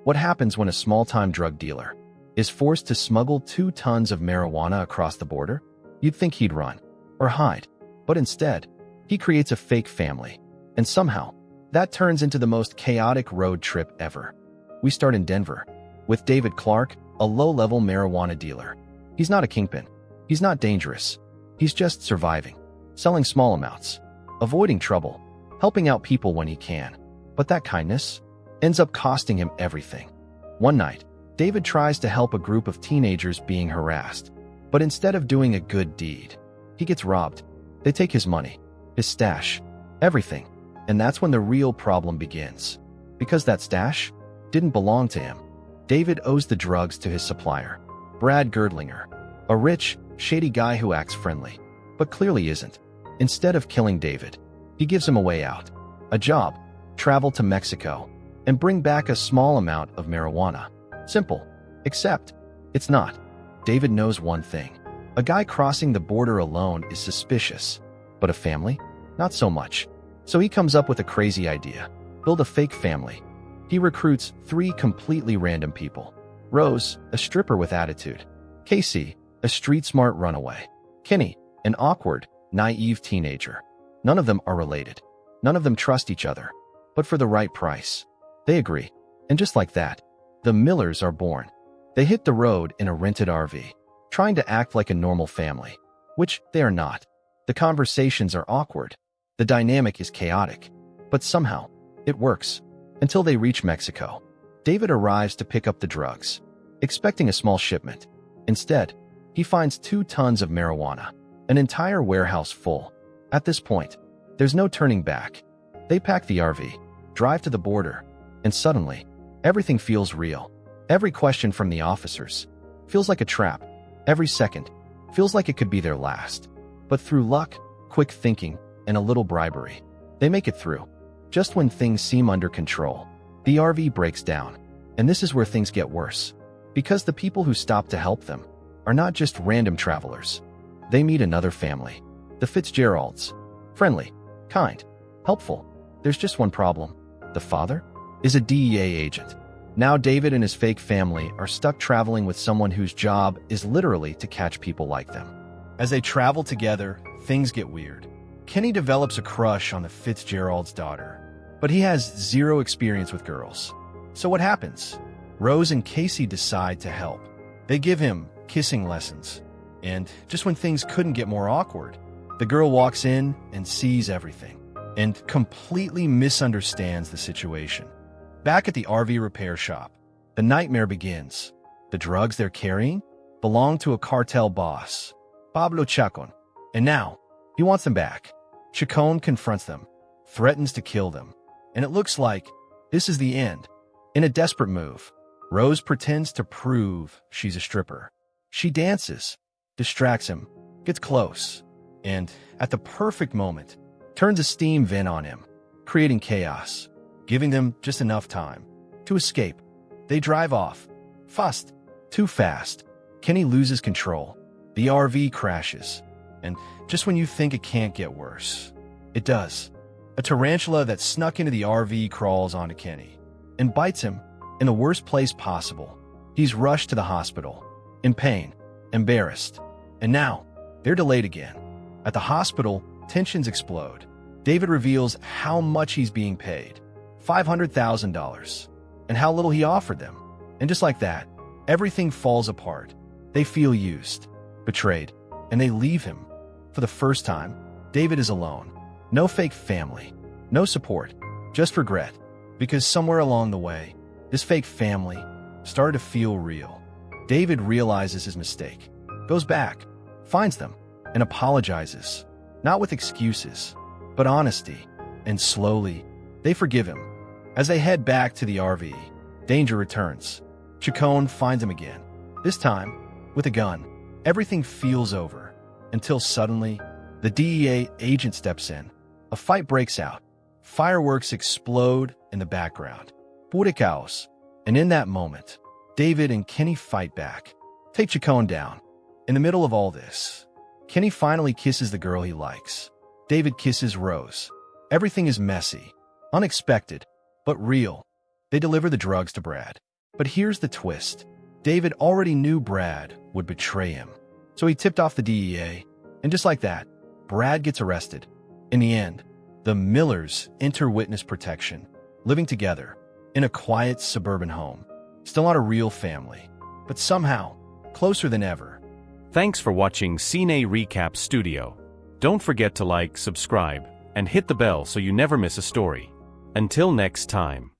What happens when a small-time drug dealer is forced to smuggle 2 tons of marijuana across the border? You'd think he'd run or hide, but instead, he creates a fake family, and somehow, that turns into the most chaotic road trip ever. We start in Denver, with David Clark, a low-level marijuana dealer. He's not a kingpin. He's not dangerous. He's just surviving, selling small amounts, avoiding trouble, helping out people when he can. But that kindness ends up costing him everything. One night, David tries to help a group of teenagers being harassed, but instead of doing a good deed, he gets robbed. They take his money, his stash, everything, and that's when the real problem begins. Because that stash didn't belong to him. David owes the drugs to his supplier, Brad Girdlinger, a rich, shady guy who acts friendly, but clearly isn't. Instead of killing David, he gives him a way out, a job, travel to Mexico, and bring back a small amount of marijuana. Simple. Except, it's not. David knows one thing. A guy crossing the border alone is suspicious, but a family? Not so much. So he comes up with a crazy idea. Build a fake family. He recruits 3 completely random people. Rose, a stripper with attitude. Casey, a street-smart runaway. Kenny, an awkward, naive teenager. None of them are related. None of them trust each other. But for the right price, they agree. And just like that, the Millers are born. They hit the road in a rented RV, trying to act like a normal family, which they are not. The conversations are awkward. The dynamic is chaotic. But somehow, it works. Until they reach Mexico. David arrives to pick up the drugs, expecting a small shipment. Instead, he finds 2 tons of marijuana, an entire warehouse full. At this point, there's no turning back. They pack the RV, drive to the border, and suddenly, everything feels real. Every question from the officers feels like a trap. Every second feels like it could be their last. But through luck, quick thinking, and a little bribery, they make it through. Just when things seem under control, the RV breaks down. And this is where things get worse. Because the people who stop to help them are not just random travelers. They meet another family, the Fitzgeralds. Friendly, kind, helpful. There's just one problem. The father is a DEA agent. Now David and his fake family are stuck traveling with someone whose job is literally to catch people like them. As they travel together, things get weird. Kenny develops a crush on the Fitzgerald's daughter, but he has 0 experience with girls. So what happens? Rose and Casey decide to help. They give him kissing lessons. And just when things couldn't get more awkward, the girl walks in and sees everything and completely misunderstands the situation. Back at the RV repair shop, the nightmare begins. The drugs they're carrying belong to a cartel boss, Pablo Chacon, and now he wants them back. Chacon confronts them, threatens to kill them, and it looks like this is the end. In a desperate move, Rose pretends to prove she's a stripper. She dances, distracts him, gets close, and at the perfect moment, turns a steam vent on him, creating chaos, giving them just enough time to escape. They drive off, fast, too fast. Kenny loses control. The RV crashes, and just when you think it can't get worse, it does. A tarantula that snuck into the RV crawls onto Kenny and bites him in the worst place possible. He's rushed to the hospital, in pain, embarrassed, and now they're delayed again. At the hospital, tensions explode. David reveals how much he's being paid, $500,000, and how little he offered them. And just like that, everything falls apart. They feel used, betrayed, and they leave him. For the first time, David is alone. No fake family, no support, just regret. Because somewhere along the way, this fake family started to feel real. David realizes his mistake, goes back, finds them, and apologizes. Not with excuses, but honesty. And slowly, they forgive him. As they head back to the RV, danger returns. Chacon finds him again, this time with a gun. Everything feels over, until suddenly, the DEA agent steps in. A fight breaks out. Fireworks explode in the background. Pure chaos. And in that moment, David and Kenny fight back, take Chacon down. In the middle of all this, Kenny finally kisses the girl he likes. David kisses Rose. Everything is messy, unexpected, but real. They deliver the drugs to Brad. But here's the twist. David already knew Brad would betray him. So he tipped off the DEA, and just like that, Brad gets arrested. In the end, the Millers enter witness protection, living together in a quiet suburban home. Still not a real family, but somehow closer than ever. Thanks for watching Cine Recap Studio. Don't forget to like, subscribe, and hit the bell so you never miss a story. Until next time.